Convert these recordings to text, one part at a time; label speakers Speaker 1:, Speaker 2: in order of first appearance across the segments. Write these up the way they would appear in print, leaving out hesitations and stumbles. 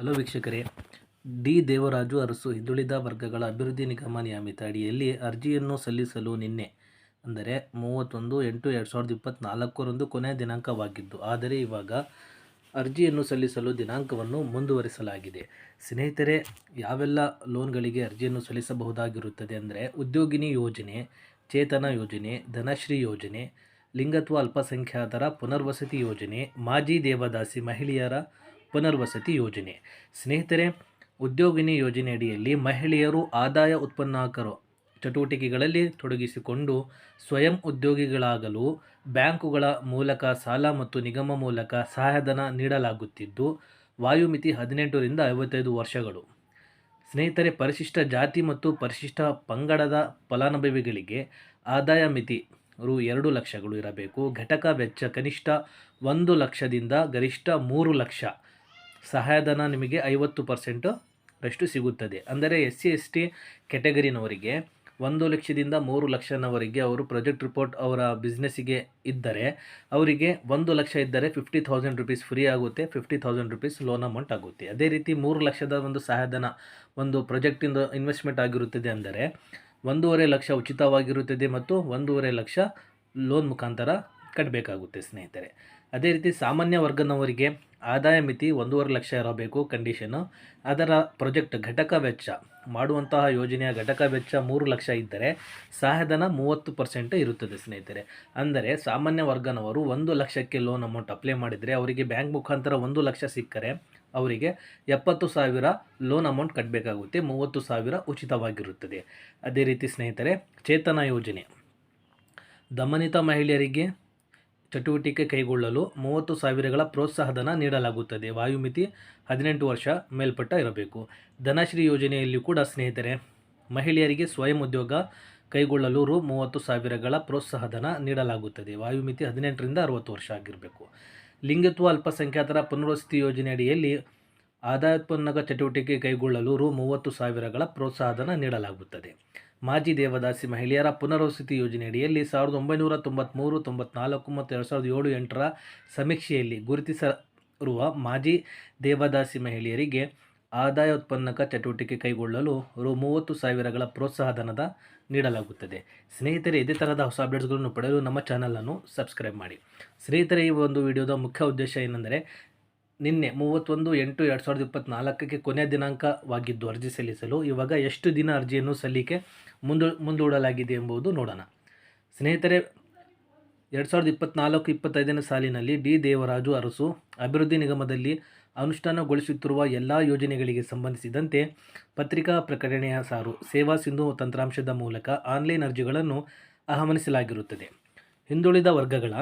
Speaker 1: Hello ವೀಕ್ಷಕರೇ, D Devaraju Arasu ಹಿಂದುಳಿದ ವರ್ಗಗಳ ಅಭಿವೃದ್ಧಿ ನಿಗಮ ನಿಯಮಿತ ಅಡಿಯಲ್ಲಿ ಅರ್ಜಿಯನ್ನು ಸಲ್ಲಿಸಲು ನಿನ್ನೆ ಅಂದರೆ 31/8/2024 ಕೊನೆಯ ದಿನಾಂಕವಾಗಿದ್ದು, ಆದರೆ ಇವಾಗ ಅರ್ಜಿಯನ್ನು ಸಲ್ಲಿಸಲು ದಿನಾಂಕವನ್ನು ಮುಂದುವರಿಸಲಾಗಿದೆ. ಸ್ನೇಹಿತರೆ, ಯಾವೆಲ್ಲ ಲೋನ್ಗಳಿಗೆ ಅರ್ಜಿಯನ್ನು ಸಲ್ಲಿಸಬಹುದಾಗಿರುತ್ತದೆ ಅಂದರೆ ಉದ್ಯೋಗಿನಿ ಯೋಜನೆ, ಚೇತನ ಯೋಜನೆ, ಧನಶ್ರೀ ಯೋಜನೆ, ಲಿಂಗತ್ವ ಅಲ್ಪಸಂಖ್ಯಾತರ ಪುನರ್ವಸತಿ ಯೋಜನೆ, ಮಾಜಿ ದೇವದಾಸಿ ಮಹಿಳೆಯರ ಪುನರ್ವಸತಿ ಯೋಜನೆ. ಸ್ನೇಹಿತರೆ, ಉದ್ಯೋಗಿನಿ ಯೋಜನೆ ಅಡಿಯಲ್ಲಿ ಮಹಿಳೆಯರು ಆದಾಯ ಉತ್ಪನ್ನಕರು ಚಟುವಟಿಕೆಗಳಲ್ಲಿ ತೊಡಗಿಸಿಕೊಂಡು ಸ್ವಯಂ ಉದ್ಯೋಗಿಗಳಾಗಲು ಬ್ಯಾಂಕುಗಳ ಮೂಲಕ ಸಾಲ ಮತ್ತು ನಿಗಮ ಮೂಲಕ ಸಹಾಯಧನ ನೀಡಲಾಗುತ್ತಿದ್ದು, ವಾಯುಮಿತಿ 18 ರಿಂದ 55 ವರ್ಷಗಳು. ಸ್ನೇಹಿತರೆ, ಪರಿಶಿಷ್ಟ ಜಾತಿ ಮತ್ತು ಪರಿಶಿಷ್ಟ ಪಂಗಡದ ಫಲಾನುಭವಿಗಳಿಗೆ ಆದಾಯ ಮಿತಿ ರು 2 ಲಕ್ಷಗಳು ಇರಬೇಕು. ಘಟಕ ವೆಚ್ಚ ಕನಿಷ್ಠ 1 ಲಕ್ಷದಿಂದ ಗರಿಷ್ಠ 3 ಲಕ್ಷ. ಸಹಾಯಧನ ನಿಮಗೆ 50% ರಷ್ಟು ಸಿಗುತ್ತದೆ. ಅಂದರೆ SC/ST ಕ್ಯಾಟಗರಿನವರಿಗೆ 1 ಲಕ್ಷದಿಂದ 3 ಲಕ್ಷನವರೆಗೆ ಅವರು ಪ್ರಾಜೆಕ್ಟ್ ರಿಪೋರ್ಟ್ ಅವರ ಬಿಸ್ನೆಸ್ಸಿಗೆ ಇದ್ದರೆ ಅವರಿಗೆ 1 ಲಕ್ಷ ಇದ್ದರೆ 50,000 ರುಪೀಸ್ ಫ್ರೀ ಆಗುತ್ತೆ, 50,000 ರುಪೀಸ್ ಲೋನ್ ಅಮೌಂಟ್ ಆಗುತ್ತೆ. ಅದೇ ರೀತಿ 3 ಲಕ್ಷದ ಒಂದು ಸಹಾಯಧನ ಒಂದು ಪ್ರಾಜೆಕ್ಟಿಂದ ಇನ್ವೆಸ್ಟ್ಮೆಂಟ್ ಆಗಿರುತ್ತದೆ ಅಂದರೆ 1.5 ಲಕ್ಷ ಉಚಿತವಾಗಿರುತ್ತದೆ ಮತ್ತು 1.5 ಲಕ್ಷ ಲೋನ್ ಮುಖಾಂತರ ಕಟ್ಟಬೇಕಾಗುತ್ತೆ ಸ್ನೇಹಿತರೆ. ಅದೇ ರೀತಿ ಸಾಮಾನ್ಯ ವರ್ಗದವರಿಗೆ ಆದಾಯ ಮಿತಿ 1.5 ಲಕ್ಷ ಇರಬೇಕು ಕಂಡೀಷನು. ಅದರ ಪ್ರಾಜೆಕ್ಟ್ ಘಟಕ ವೆಚ್ಚ ಮಾಡುವಂತಹ ಯೋಜನೆಯ ಘಟಕ ವೆಚ್ಚ 3 ಲಕ್ಷ ಇದ್ದರೆ ಸಹಾಯಧನ 30% ಇರುತ್ತದೆ ಸ್ನೇಹಿತರೆ. ಅಂದರೆ ಸಾಮಾನ್ಯ ವರ್ಗನವರು 1 ಲಕ್ಷಕ್ಕೆ ಲೋನ್ ಅಮೌಂಟ್ ಅಪ್ಲೈ ಮಾಡಿದರೆ ಅವರಿಗೆ ಬ್ಯಾಂಕ್ ಮುಖಾಂತರ 1 ಲಕ್ಷ ಸಿಕ್ಕರೆ ಅವರಿಗೆ 70,000 ಲೋನ್ ಅಮೌಂಟ್ ಕಟ್ಟಬೇಕಾಗುತ್ತೆ, 30,000 ಉಚಿತವಾಗಿರುತ್ತದೆ. ಅದೇ ರೀತಿ ಸ್ನೇಹಿತರೆ, ಚೇತನ ಯೋಜನೆ ದಮನಿತ ಮಹಿಳೆಯರಿಗೆ ಚಟುವಟಿಕೆ ಕೈಗೊಳ್ಳಲು 30,000ಗಳ ಪ್ರೋತ್ಸಾಹಧನ ನೀಡಲಾಗುತ್ತದೆ. ವಾಯುಮಿತಿ 18 ವರ್ಷ ಮೇಲ್ಪಟ್ಟ ಇರಬೇಕು. ಧನಶ್ರೀ ಯೋಜನೆಯಲ್ಲಿ ಕೂಡ ಸ್ನೇಹಿತರೆ, ಮಹಿಳೆಯರಿಗೆ ಸ್ವಯಂ ಉದ್ಯೋಗ ಕೈಗೊಳ್ಳಲು ರು 30,000ಗಳ ಪ್ರೋತ್ಸಾಹಧನ ನೀಡಲಾಗುತ್ತದೆ. ವಾಯುಮಿತಿ 18 ರಿಂದ 60 ವರ್ಷ ಆಗಿರಬೇಕು. ಲಿಂಗತ್ವ ಅಲ್ಪಸಂಖ್ಯಾತರ ಪುನರ್ವಸತಿ ಯೋಜನೆ ಅಡಿಯಲ್ಲಿ ಆದಾಯೋತ್ಪನ್ನ ಚಟುವಟಿಕೆ ಕೈಗೊಳ್ಳಲು ರು 30,000ಗಳ ಪ್ರೋತ್ಸಾಹಧನ ನೀಡಲಾಗುತ್ತದೆ. ಮಾಜಿ ದೇವದಾಸಿ ಮಹಿಳೆಯರ ಪುನರ್ವಸತಿ ಯೋಜನೆ ಅಡಿಯಲ್ಲಿ 1993, 94 ಮತ್ತು 2007-8ರ ಸಮೀಕ್ಷೆಯಲ್ಲಿ ಗುರುತಿಸಿರುವ ಮಾಜಿ ದೇವದಾಸಿ ಮಹಿಳೆಯರಿಗೆ ಆದಾಯೋತ್ಪನ್ನ ಚಟುವಟಿಕೆ ಕೈಗೊಳ್ಳಲು ರು 30,000ಗಳ ಪ್ರೋತ್ಸಾಹಧನದ ನೀಡಲಾಗುತ್ತದೆ. ಸ್ನೇಹಿತರೆ, ಇದೇ ಥರದ ಹೊಸ ಅಪ್ಡೇಟ್ಸ್ಗಳನ್ನು ಪಡೆಯಲು ನಮ್ಮ ಚಾನಲನ್ನು ಸಬ್ಸ್ಕ್ರೈಬ್ ಮಾಡಿ. ಸ್ನೇಹಿತರೆ, ಈ ಒಂದು ವಿಡಿಯೋದ ಮುಖ್ಯ ಉದ್ದೇಶ ಏನೆಂದರೆ, ನಿನ್ನೆ 31/8/2024 ಕೊನೆಯ ದಿನಾಂಕವಾಗಿದ್ದು ಅರ್ಜಿ ಸಲ್ಲಿಸಲು ಇವಾಗ ಎಷ್ಟು ದಿನ ಅರ್ಜಿಯನ್ನು ಸಲ್ಲಿಕೆ ಮುಂದೂಡಲಾಗಿದೆ ಎಂಬುದು ನೋಡೋಣ. ಸ್ನೇಹಿತರೆ, 2024-25ನೇ ಸಾಲಿನಲ್ಲಿ ಡಿ ದೇವರಾಜು ಅರಸು ಅಭಿವೃದ್ಧಿ ನಿಗಮದಲ್ಲಿ ಅನುಷ್ಠಾನಗೊಳಿಸುತ್ತಿರುವ ಎಲ್ಲ ಯೋಜನೆಗಳಿಗೆ ಸಂಬಂಧಿಸಿದಂತೆ ಪತ್ರಿಕಾ ಪ್ರಕಟಣೆಯ ಸೇವಾ ಸಿಂಧು ತಂತ್ರಾಂಶದ ಮೂಲಕ ಆನ್ಲೈನ್ ಅರ್ಜಿಗಳನ್ನು ಆಹ್ವಾನಿಸಲಾಗಿರುತ್ತದೆ. ಹಿಂದುಳಿದ ವರ್ಗಗಳ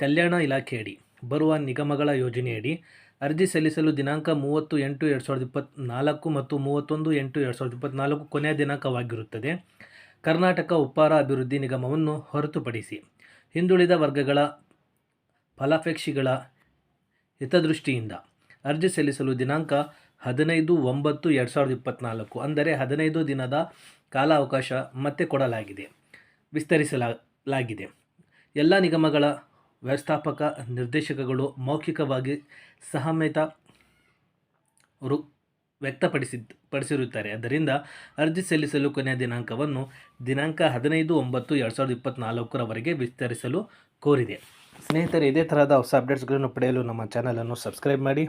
Speaker 1: ಕಲ್ಯಾಣ ಇಲಾಖೆಯಡಿ ಬರುವ ನಿಗಮಗಳ ಯೋಜನೆಯಡಿ ಅರ್ಜಿ ಸಲ್ಲಿಸಲು ದಿನಾಂಕ 30/8/2024 ಮತ್ತು 31/8/2024 ಕೊನೆಯ ದಿನಾಂಕವಾಗಿರುತ್ತದೆ. ಕರ್ನಾಟಕ ಉಪ್ಪಾರ ಅಭಿವೃದ್ಧಿ ನಿಗಮವನ್ನು ಹೊರತುಪಡಿಸಿ ಹಿಂದುಳಿದ ವರ್ಗಗಳ ಫಲಾಪೇಕ್ಷಿಗಳ ಹಿತದೃಷ್ಟಿಯಿಂದ ಅರ್ಜಿ ಸಲ್ಲಿಸಲು ದಿನಾಂಕ 15/9/2024 ಅಂದರೆ 15 ದಿನದ ಕಾಲಾವಕಾಶ ಮತ್ತೆ ವಿಸ್ತರಿಸಲಾಗಿದೆ. ಎಲ್ಲ ನಿಗಮಗಳ ವ್ಯವಸ್ಥಾಪಕ ನಿರ್ದೇಶಕಗಳು ಮೌಖಿಕವಾಗಿ ಸಹಮತ ವ್ಯಕ್ತಪಡಿಸಿರುತ್ತಾರೆ. ಆದ್ದರಿಂದ ಅರ್ಜಿ ಸಲ್ಲಿಸಲು ಕೊನೆಯ ದಿನಾಂಕವನ್ನು ದಿನಾಂಕ 15/9/2024 ವಿಸ್ತರಿಸಲು ಕೋರಿದೆ. ಸ್ನೇಹಿತರೆ, ಇದೇ ಥರದ ಹೊಸ ಅಪ್ಡೇಟ್ಸ್ಗಳನ್ನು ಪಡೆಯಲು ನಮ್ಮ ಚಾನಲನ್ನು ಸಬ್ಸ್ಕ್ರೈಬ್ ಮಾಡಿ.